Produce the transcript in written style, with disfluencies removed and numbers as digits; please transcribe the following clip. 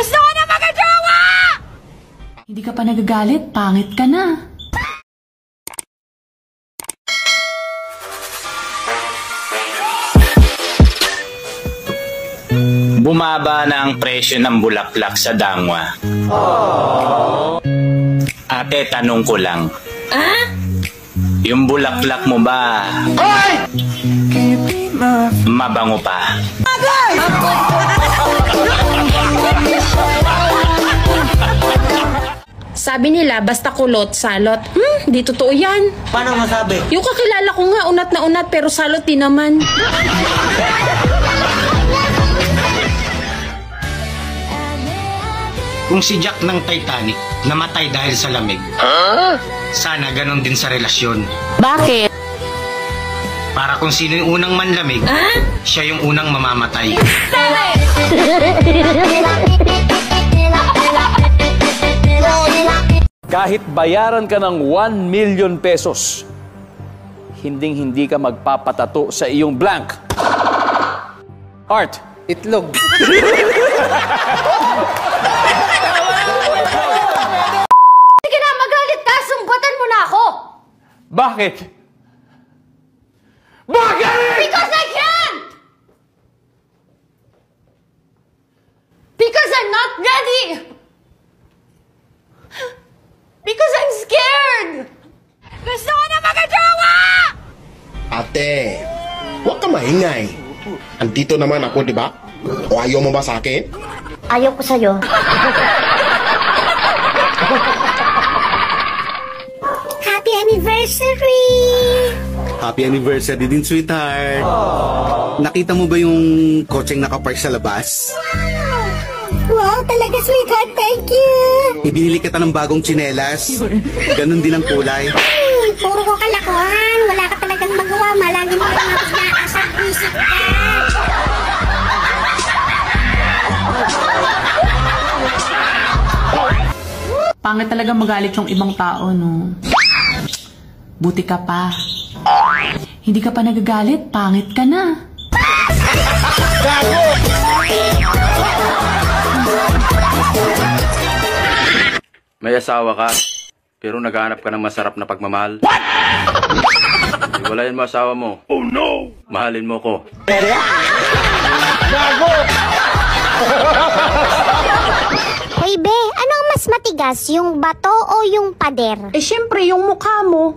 Gusto ko na mag-ajowa! Hindi ka pa nagagalit, pangit ka na. Bumaba na ang presyo ng bulaklak sa Dangwa. Ate, tanong ko lang. Yung bulaklak mo ba mabango pa? Sabi nila, basta kulot, salot. Di totoo yan. Paano masabi? Yung kakilala ko nga, unat na unat, pero salot din naman. Kung si Jack ng Titanic namatay dahil sa lamig, sana ganon din sa relasyon. Bakit? Para kung sino yung unang manlamig, siya yung unang mamamatay. Kahit bayaran ka ng 1 million pesos, hinding-hindi ka magpapatato sa iyong blank. Art. Itlog. Sige na, magalit ka, sumbatan mo na ako. Bakit? Bakit? Because I can't! Because I'm not ready! Because I'm scared! Gusto ko na mag-ajowa! Ate, huwag ka maingay. Andito naman ako, di ba? O ayaw mo ba sa akin? Ayaw ko sa'yo. Happy anniversary! Happy anniversary din, sweetheart. Nakita mo ba yung kotseng nakapark sa labas? Wow, talaga sweetheart, thank you! Ibinili kita ng bagong tsinelas. Ganon din ang kulay. Puro ko kalakuhan. Wala ka talagang magawa. Malagi mo lang ako naasang-isip ka. Pangit talaga magalit yung ibang tao, no? Buti ka pa. Hindi ka pa nagagalit, pangit ka na. May asawa ka, pero naghahanap ka ng masarap na pagmamahal. What? Iwalayan mo asawa mo. Oh no! Mahalin mo ko. Hoy, be, ano ang mas matigas? Yung bato o yung pader? Eh, syempre, yung mukha mo.